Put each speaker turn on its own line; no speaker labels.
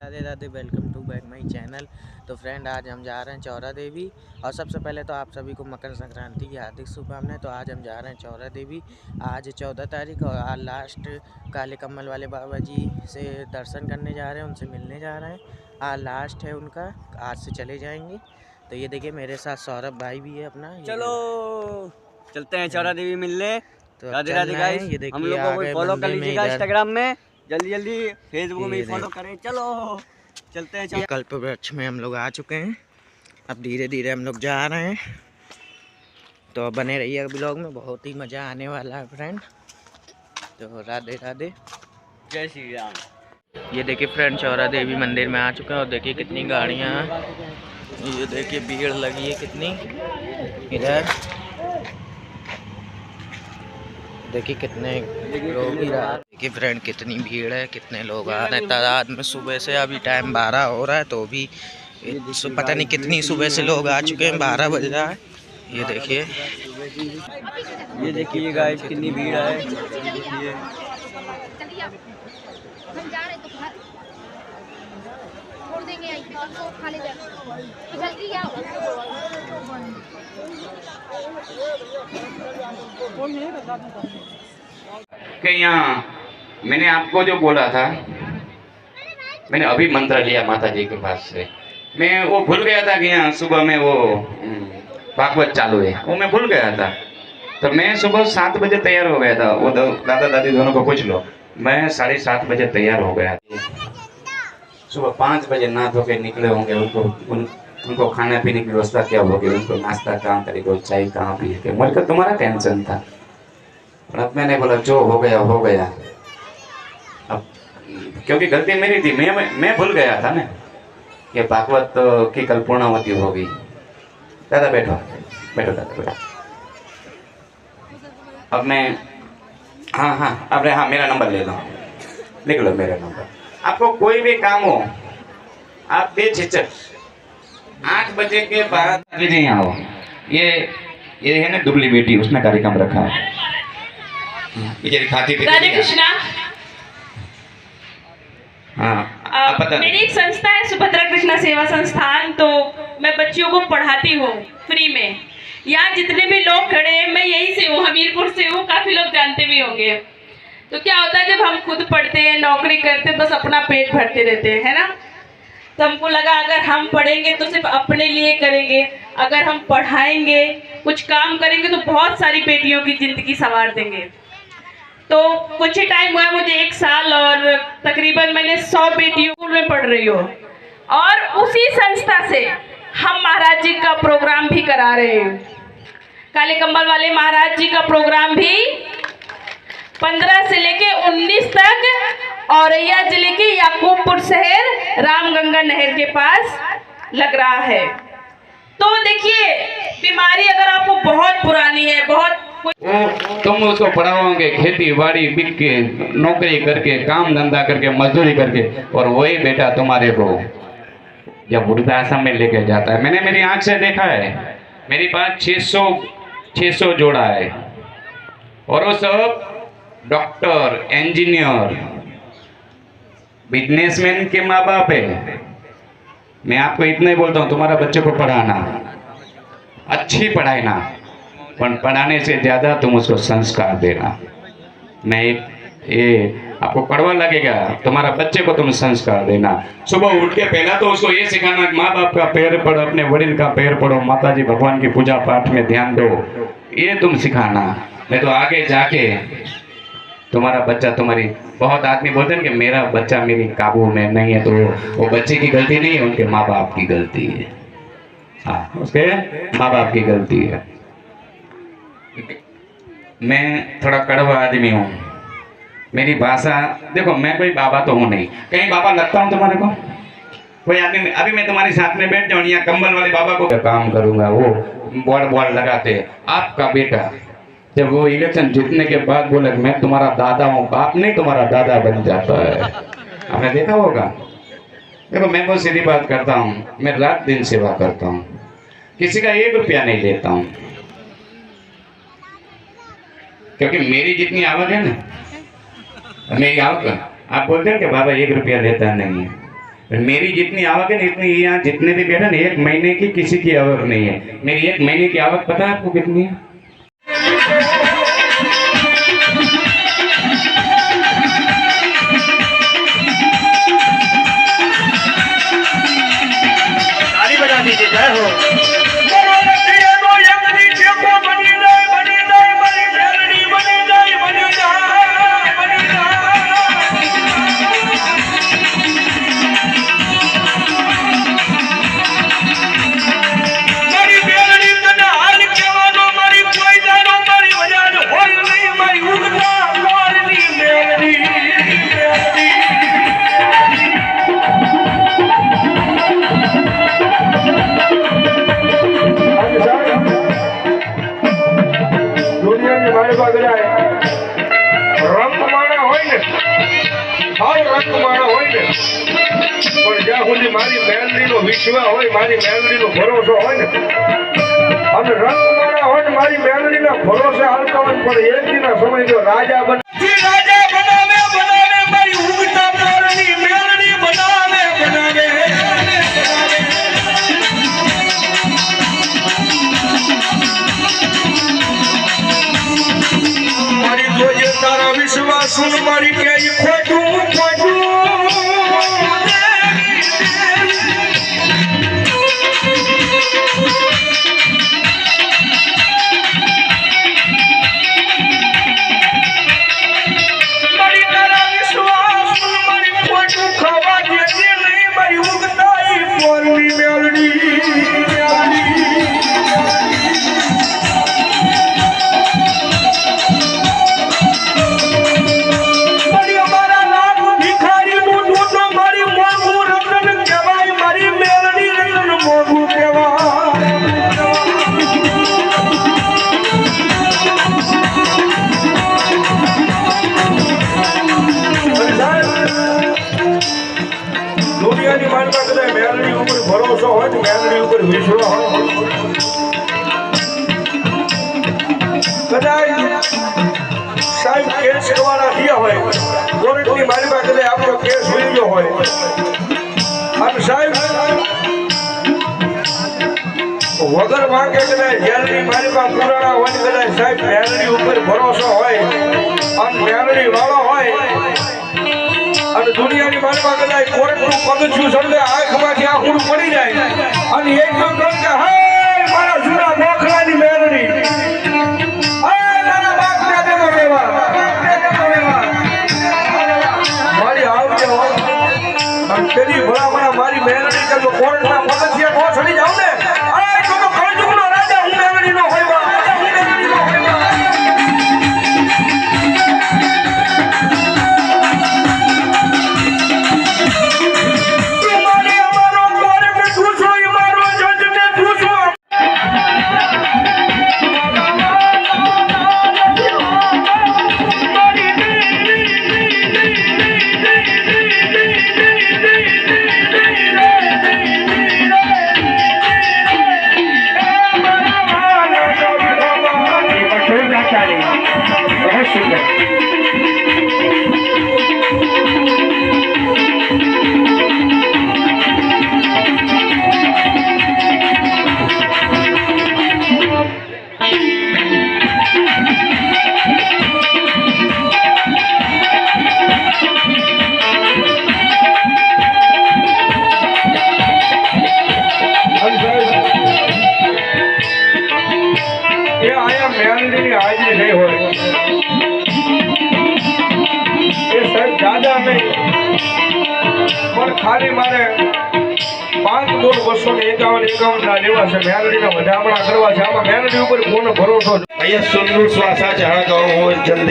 Radhe Radhe, welcome to back my channel. तो friend, आज हम जा रहे हैं चौरा देवी। और सबसे पहले तो आप सभी को मकर संक्रांति की हार्दिक शुभकामनाएं। तो आज हम जा रहे हैं चौरा देवी। आज 14 तारीख और आज लास्ट काले कम्बल वाले बाबा जी से दर्शन करने जा रहे हैं, उनसे मिलने जा रहे हैं। आज लास्ट है उनका, आज से चले जाएंगे। तो ये देखिए मेरे साथ सौरभ भाई भी है अपना।
चलो चलते हैं चौरा देवी मिलने।
तो
राधे राधे गाइस,
ये
हम
देखिए
लोग को
आ
कोई
गए
फॉलो कर
मंदिर में
लीजिएगा
इधर।
इंस्टाग्राम में, जल्दी जल्दी फेसबुक में
ये
फॉलो करें। चलो चलते हैं
कल्प वृक्ष में हम लोग आ चुके हैं। अब धीरे धीरे हम लोग जा रहे हैं। तो बने रहिए ब्लॉग में, बहुत ही मज़ा आने वाला है फ्रेंड। तो राधे राधे,
जय श्री राम।
ये देखिए फ्रेंड, चौरा देवी मंदिर में आ चुके हैं। और देखिए कितनी गाड़ियाँ हैं, ये देखिए भीड़ लगी है कितनी इधर। देखिए कितने लोग ही रहा। देखिए फ्रेंड कितनी भीड़ है, कितने लोग आ रहे हैं तादाद में सुबह से। अभी टाइम 12 हो रहा है तो भी पता नहीं कितनी सुबह से लोग आ चुके हैं। 12 बज रहा है। ये
देखिए गाइस कितनी भीड़ है। देखिए
कि यहाँ मैंने आपको जो बोला था, मैंने अभी मंत्र लिया माता जी के पास से। मैं वो भूल गया था कि यहाँ सुबह में वो भागवत चालू है, वो मैं भूल गया था। तो मैं सुबह 7 बजे तैयार हो गया था। वो दादा दादी दोनों को पूछ लो, मैं 7:30 बजे तैयार हो गया। सुबह 5 बजे नहा धो के निकले होंगे। उनको खाने पीने की व्यवस्था क्या होगी, उनको नाश्ता कहाँ करेगा, चाय कहाँ पिएंगे। मुझे को तुम्हारा टेंशन था। अब मैंने बोला जो हो गया हो गया। अब क्योंकि गलती मेरी थी, मैं भूल गया था ना कि भागवत की कल पूर्णावती होगी। दादा बैठो बैठो दादा बैठो। अब मैं हाँ मेरा नंबर ले लो, लिख लो मेरा नंबर। आपको कोई भी काम हो, आप बेझिझक 8 बजे के बाद अभी नहीं आओ। ये है ना दुबली बेटी, उसने कार्यक्रम रखा है। खाती
राधे कृष्णा।
हाँ, पता
मेरी एक संस्था है सुभद्रा कृष्णा सेवा संस्थान। तो मैं बच्चियों को पढ़ाती हूँ फ्री में। यहाँ जितने भी लोग खड़े हैं, मैं यहीं से हूँ, हमीरपुर से हूँ। काफी लोग जानते भी होंगे। तो क्या होता है, जब हम खुद पढ़ते हैं, नौकरी करते हैं, बस अपना पेट भरते रहते हैं, है ना। तो हमको लगा अगर हम पढ़ेंगे तो सिर्फ अपने लिए करेंगे, अगर हम पढ़ाएंगे, कुछ काम करेंगे तो बहुत सारी बेटियों की जिंदगी संवार देंगे। तो कुछ ही टाइम हुआ मुझे, 1 साल, और तकरीबन मैंने 100 बेटियों स्कूल में पढ़ रही हूँ। और उसी संस्था से हम महाराज जी का प्रोग्राम भी करा रहे हैं। काले कम्बल वाले महाराज जी का प्रोग्राम भी 15 से लेके 19 तक औरैया जिले के याकूबपुर शहर रामगंगा नहर के पास लग रहा है। तो देखिए, बीमारी अगर आपको बहुत पुरानी है, बहुत
तुम उसको पढ़ाओगे खेती बाड़ी बिक के, नौकरी करके, काम धंधा करके, मजदूरी करके, और वही बेटा तुम्हारे को जब वृद्धाश्रम में लेके जाता है। मैंने मेरी आंख से देखा है। मेरे पास 600 जोड़ा है, और वो सब डॉक्टर, इंजीनियर, बिजनेसमैन के माँ बाप है। मैं आपको इतना ही बोलता हूँ, तुम्हारा बच्चे को पढ़ाना, अच्छी पढ़ाई ना, पर पढ़ाने से ज्यादा तुम उसको संस्कार देना। मैं ये आपको कड़वा लगेगा, तुम्हारा बच्चे को तुम संस्कार देना। सुबह उठ के पहला तो उसको ये सिखाना, माँ बाप का पैर पढ़ो, अपने वडील का पैर पढ़ो, माता जी भगवान की पूजा पाठ में ध्यान दो, ये तुम सिखाना। नहीं तो आगे जाके तुम्हारा बच्चा, तुम्हारी बहुत आदमी बोलते हैं कि मेरा बच्चा मेरी काबू में नहीं है, तो वो बच्चे की गलती नहीं है, उनके माँ बाप की गलती है। हाँ, उसके माँ बाप की गलती है। मैं थोड़ा कड़वा आदमी हूँ, मेरी भाषा देखो, मैं कोई बाबा तो हूँ नहीं, कहीं बाबा लगता हूँ तुम्हारे को? कोई आदमी अभी मैं तुम्हारे साथ में बैठ जाऊँ, यहाँ कम्बल वाले बाबा को काम करूंगा, वो बोर्ड लगाते। आपका बेटा जब वो इलेक्शन जीतने के बाद बोले मैं तुम्हारा दादा हूँ, बाप नहीं तुम्हारा दादा बन जाता है। आपने देखा होगा। देखो, मैं बहुत सीधी बात करता हूँ, मैं रात दिन सेवा करता हूँ, किसी का 1 रुपया नहीं लेता हूँ, क्योंकि मेरी जितनी आवक है ना, मेरी आवक, आप बोलते हैं कि बाबा 1 रुपया लेता नहीं है, मेरी जितनी आवक है ना इतनी यहाँ जितने भी बैठे ना 1 महीने की किसी की आवक नहीं है। मेरी 1 महीने की आवक पता है आपको कितनी है?
ताली बजा दीजिए, जय हो।
મારી મેલડીનો વિશ્વાસ હોય, મારી મેલડીનો ભરોસો હોય ને, અને રંગમાળા હોય ને મારી મેલડીના ભરોસે હાલતા હોય, પણ એક દિના સમય જો રાજા બનાવે મારી ઉગતા તારની મેલડી બનાવે મારી જોજે તારા વિશ્વાસ સુન મારી કે ખોટું ભરોસો હોય ને મેલડી ઉપર વિશ્વાસ હોય, કદાચ સાહેબ કેસ કરવાના થયા હોય, કોર્ટની મારી પાસે કદાચ આપણો કેસ હોઈ ગયો હોય, અને સાહેબ વગર માંગે કદાચ જેલની મારી પાસે પુરાણા હોય, કદાચ સાહેબ મેલડી ઉપર ભરોસો હોય અને મેલડી વાળો હોય, અને દુનિયાની માલમાં કદાચ કોર્ટનું પગથિયું સળગે આંખમાંથી આંખું પડી જાય, અને એકદમ કહે કે હે મારા જૂના મોખલાની મેલડી, હે મારા બાપને દેવો રહેવા, મારી આવજે અને તેની ભલામણા મારી મેલડી કે કોર્ટના પગથિયા ન સડી જાવ ને, તો કળજુગનો રાજા હું મેલડીનો હોય બા, ખાલી મારે 5 બોલ 251 ના લેવા છે, મેલડીના વધામણા કરવા છે, આમાં મેલડી ઉપર પૂર્ણ ભરોસો.
અહીંયા સુંદર શ્વાસા જહાં ગાઉં જલ્દી